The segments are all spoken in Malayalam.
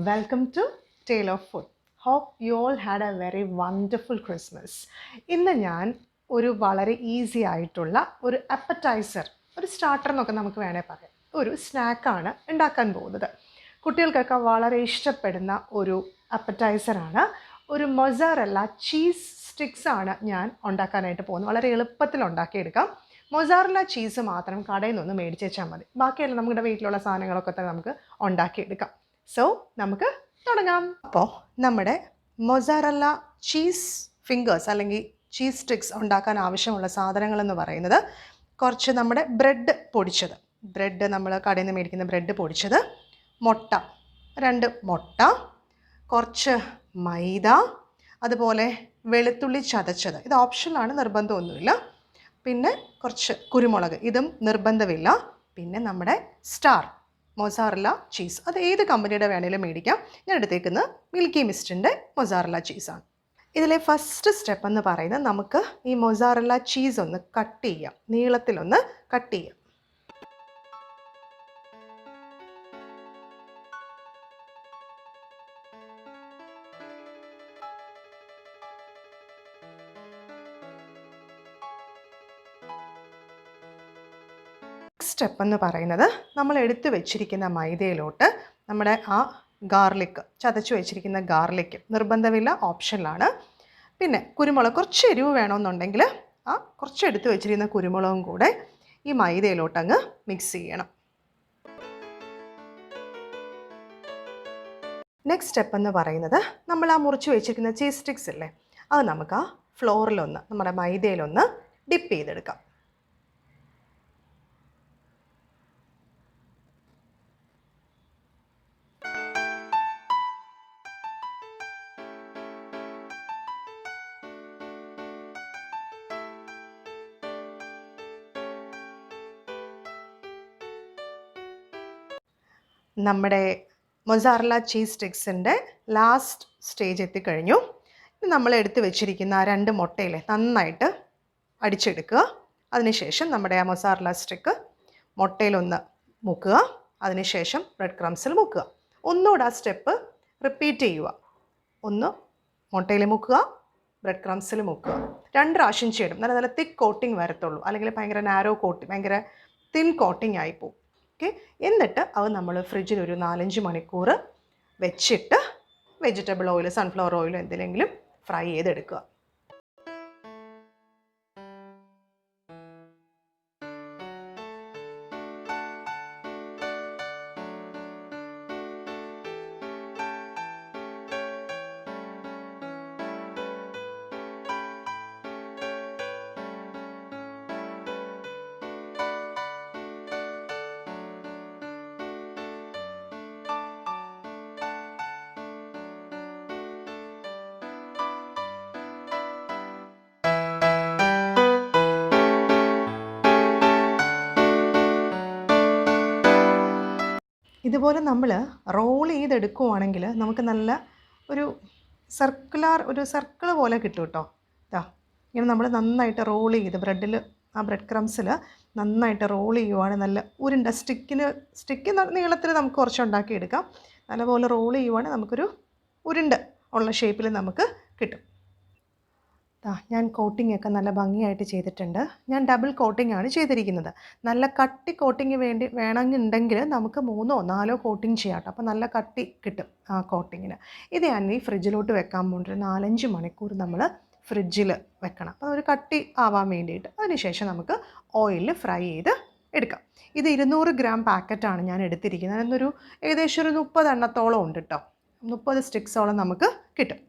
Welcome to Tale of Food. Hope you all had a very wonderful Christmas. ഇന്ന് ഞാൻ ഒരു വളരെ ഈസി ആയിട്ടുള്ള ഒരു അപ്പറ്റൈസർ, ഒരു സ്റ്റാർട്ടർ എന്നൊക്കെ നമുക്ക് വേണേൽ പറയാം, ഒരു സ്നാക്കാണ് ഉണ്ടാക്കാൻ പോകുന്നത്. കുട്ടികൾക്കൊക്കെ വളരെ ഇഷ്ടപ്പെടുന്ന ഒരു അപ്പറ്റൈസറാണ്. ഒരു മൊസറല്ല ചീസ് സ്റ്റിക്സ് ആണ് ഞാൻ ഉണ്ടാക്കാനായിട്ട് പോകുന്നത്. വളരെ എളുപ്പത്തിൽ ഉണ്ടാക്കിയെടുക്കാം. മൊസറല്ല ചീസ് മാത്രം കടയിൽ നിന്ന് മേടിച്ച് വെച്ചാൽ മതി. ബാക്കിയെല്ലാം നമ്മുടെ വീട്ടിലുള്ള സാധനങ്ങളൊക്കെ തന്നെ നമുക്ക് ഉണ്ടാക്കിയെടുക്കാം. സോ നമുക്ക് തുടങ്ങാം. അപ്പോൾ നമ്മുടെ മൊസറല്ല ചീസ് ഫിംഗേഴ്സ് അല്ലെങ്കിൽ ചീസ് സ്റ്റിക്സ് ഉണ്ടാക്കാൻ ആവശ്യമുള്ള സാധനങ്ങളെന്ന് പറയുന്നത് കുറച്ച് നമ്മുടെ ബ്രെഡ് പൊടിച്ചത്, ബ്രെഡ് നമ്മൾ കടയിൽ നിന്ന് മേടിക്കുന്ന ബ്രെഡ് പൊടിച്ചത്, മുട്ട 2 മുട്ട, കുറച്ച് മൈദ, അതുപോലെ വെളുത്തുള്ളി ചതച്ചത്, ഇത് ഓപ്ഷനാണ്, നിർബന്ധമൊന്നുമില്ല, പിന്നെ കുറച്ച് കുരുമുളക്, ഇതും നിർബന്ധമില്ല, പിന്നെ നമ്മുടെ സ്റ്റാർ മൊസറല്ല ചീസ്, അത് ഏത് കമ്പനിയുടെ വേണേലും മേടിക്കാം. ഞാൻ എടുത്തേക്കുന്നത് മിൽക്കി മിസ്റ്റിൻ്റെ മൊസറല്ല ചീസാണ്. ഇതിലെ ഫസ്റ്റ് സ്റ്റെപ്പ് എന്ന് പറയുന്നത് നമുക്ക് ഈ മൊസറല്ല ചീസ് ഒന്ന് കട്ട് ചെയ്യാം, നീളത്തിലൊന്ന് കട്ട് ചെയ്യാം. സ്റ്റെപ്പ് എന്ന് പറയുന്നത് നമ്മൾ എടുത്തു വെച്ചിരിക്കുന്ന മൈദയിലോട്ട് നമ്മുടെ ആ ഗാർലിക്, ചതച്ച് വെച്ചിരിക്കുന്ന ഗാർലിക്, നിർബന്ധമില്ല, ഓപ്ഷനിലാണ്, പിന്നെ കുരുമുളക്, കുറച്ച് എരിവ് വേണമെന്നുണ്ടെങ്കിൽ ആ കുറച്ച് എടുത്ത് വെച്ചിരിക്കുന്ന കുരുമുളകും കൂടെ ഈ മൈദയിലോട്ട് അങ്ങ് മിക്സ് ചെയ്യണം. നെക്സ്റ്റ് സ്റ്റെപ്പ് എന്ന് പറയുന്നത് നമ്മൾ ആ മുറിച്ച് വെച്ചിരിക്കുന്ന ചീസ് സ്റ്റിക്സ് ഇല്ലേ, അത് നമുക്ക് ആ ഫ്ലോറിലൊന്ന്, നമ്മുടെ മൈദയിലൊന്ന് ഡിപ്പ് ചെയ്തെടുക്കാം. നമ്മുടെ മൊസറല്ല ചീസ് സ്റ്റിക്സിൻ്റെ ലാസ്റ്റ് സ്റ്റേജ് എത്തിക്കഴിഞ്ഞു. നമ്മൾ എടുത്ത് വെച്ചിരിക്കുന്ന 2 മുട്ടയിലെ നന്നായിട്ട് അടിച്ചെടുക്കുക. അതിനുശേഷം നമ്മുടെ ആ മൊസറല്ല സ്റ്റിക്ക് മുട്ടയിലൊന്ന് മുക്കുക, അതിനുശേഷം ബ്രെഡ് ക്രംസിൽ മുക്കുക. ഒന്നുകൂടെ ആ സ്റ്റെപ്പ് റിപ്പീറ്റ് ചെയ്യുക. ഒന്ന് മുട്ടയിൽ മുക്കുക, ബ്രെഡ് ക്രംസിൽ മുക്കുക, 2 പ്രാവശ്യം ചെയ്യണം. നല്ല തിക്ക് കോട്ടിങ് വരത്തുള്ളൂ, അല്ലെങ്കിൽ ഭയങ്കര നാരോ കോട്ടിങ്, ഭയങ്കര തിൻ കോട്ടിങ് ആയിപ്പോവും. ഓക്കെ, എന്നിട്ട് അത് നമ്മൾ ഫ്രിഡ്ജിൽ ഒരു 4-5 മണിക്കൂർ വെച്ചിട്ട് വെജിറ്റബിൾ ഓയിൽ, സൺഫ്ലവർ ഓയിലോ എന്തെങ്കിലും ഫ്രൈ ചെയ്തെടുക്കുക. ഇതുപോലെ നമ്മൾ റോൾ ചെയ്തെടുക്കുവാണെങ്കിൽ നമുക്ക് നല്ല ഒരു സർക്കിൾ പോലെ കിട്ടും കേട്ടോ. ഇതാ ഇങ്ങനെ നമ്മൾ നന്നായിട്ട് റോൾ ചെയ്ത് ബ്രെഡിൽ, ആ ബ്രെഡ് ക്രംസിൽ നന്നായിട്ട് റോൾ ചെയ്യുവാണെങ്കിൽ നല്ല ഉരുണ്ട സ്റ്റിക്ക് നീളത്തിൽ നമുക്ക് കുറച്ച് ഉണ്ടാക്കിയെടുക്കാം. നല്ലപോലെ റോൾ ചെയ്യുവാണെങ്കിൽ നമുക്കൊരു ഉരുണ്ട ഉള്ള ഷേപ്പിൽ നമുക്ക് കിട്ടും. ഞാൻ കോട്ടിംഗ് ഒക്കെ നല്ല ഭംഗിയായിട്ട് ചെയ്തിട്ടുണ്ട്. ഞാൻ ഡബിൾ കോട്ടിംഗ് ആണ് ചെയ്തിരിക്കുന്നത്. നല്ല കട്ടി കോട്ടിങ് വേണമെന്നുണ്ടെങ്കിൽ നമുക്ക് 3ഓ 4ഓ കോട്ടിങ് ചെയ്യാം കേട്ടോ. അപ്പോൾ നല്ല കട്ടി കിട്ടും ആ കോട്ടിങ്ങിന്. ഇത് ഞാൻ ഈ ഫ്രിഡ്ജിലോട്ട് വെക്കാൻ പോകുന്നത് 4-5 മണിക്കൂർ നമ്മൾ ഫ്രിഡ്ജിൽ വെക്കണം, അപ്പോൾ ഒരു കട്ടി ആവാൻ വേണ്ടിയിട്ട്. അതിനുശേഷം നമുക്ക് ഓയിലിൽ ഫ്രൈ ചെയ്ത് എടുക്കാം. ഇത് 200 ഗ്രാം പാക്കറ്റാണ് ഞാൻ എടുത്തിരിക്കുന്നത്. അതിനൊരു ഏകദേശം ഒരു 30 എണ്ണത്തോളം ഉണ്ട് കേട്ടോ. 30 സ്റ്റിക്സോളം നമുക്ക് കിട്ടും.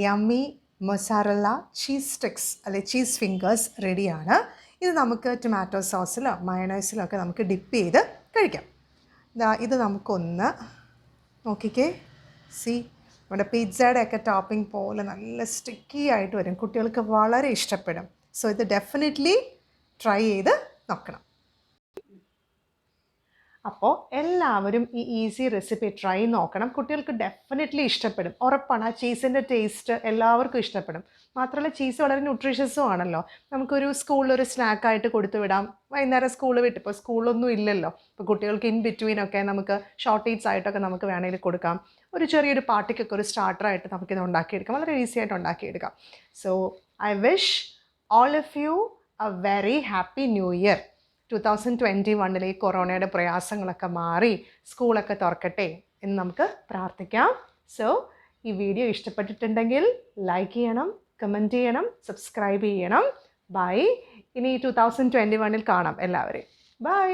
യമ്മി മൊസറല്ല ചീസ് സ്റ്റിക്സ് അല്ലെ ചീസ് ഫിംഗേഴ്സ് റെഡിയാണ്. ഇത് നമുക്ക് ടൊമാറ്റോ സോസിലോ മയണൈസിലോ ഒക്കെ നമുക്ക് ഡിപ്പ് ചെയ്ത് കഴിക്കാം. ഇത് നമുക്കൊന്ന് നോക്കിക്കേ. നമ്മുടെ പിസ്സയുടെ ഒക്കെ ടോപ്പിംഗ് പോലെ നല്ല സ്റ്റിക്കി ആയിട്ട് വരും. കുട്ടികൾക്ക് വളരെ ഇഷ്ടപ്പെടും. സോ ഇത് ഡെഫിനറ്റ്ലി ട്രൈ ചെയ്ത് നോക്കണം. അപ്പോൾ എല്ലാവരും ഈ ഈസി റെസിപ്പി ട്രൈ നോക്കണം. കുട്ടികൾക്ക് ഡെഫിനറ്റ്ലി ഇഷ്ടപ്പെടും, ഉറപ്പാണ്. ആ ചീസിൻ്റെ ടേസ്റ്റ് എല്ലാവർക്കും ഇഷ്ടപ്പെടും. മാത്രമല്ല ചീസ് വളരെ ന്യൂട്രീഷ്യസും ആണല്ലോ. നമുക്കൊരു സ്കൂളിലൊരു സ്നാക്കായിട്ട് കൊടുത്തു വിടാം. വൈകുന്നേരം സ്കൂൾ വിട്ട്, ഇപ്പോൾ സ്കൂളൊന്നും ഇല്ലല്ലോ, ഇപ്പോൾ കുട്ടികൾക്ക് ഇൻ ബിറ്റ്വീനൊക്കെ നമുക്ക് ഷോർട്ട് ഈറ്റ്സ് ആയിട്ടൊക്കെ നമുക്ക് വേണമെങ്കിൽ കൊടുക്കാം. ഒരു ചെറിയൊരു പാർട്ടിക്കൊക്കെ ഒരു സ്റ്റാർട്ടറായിട്ട് നമുക്കിത് ഉണ്ടാക്കിയെടുക്കാം. വളരെ ഈസി ആയിട്ട് ഉണ്ടാക്കിയെടുക്കാം. So I wish all of you a very happy new year. 2021 ഈ കൊറോണയുടെ പ്രയാസങ്ങളൊക്കെ മാറി സ്കൂളൊക്കെ തുറക്കട്ടെ എന്ന് നമുക്ക് പ്രാർത്ഥിക്കാം. സോ ഈ വീഡിയോ ഇഷ്ടപ്പെട്ടിട്ടുണ്ടെങ്കിൽ ലൈക്ക് ചെയ്യണം, കമൻറ്റ് ചെയ്യണം, സബ്സ്ക്രൈബ് ചെയ്യണം. ബൈ. ഇനി 2021 കാണാം എല്ലാവരെയും. ബൈ.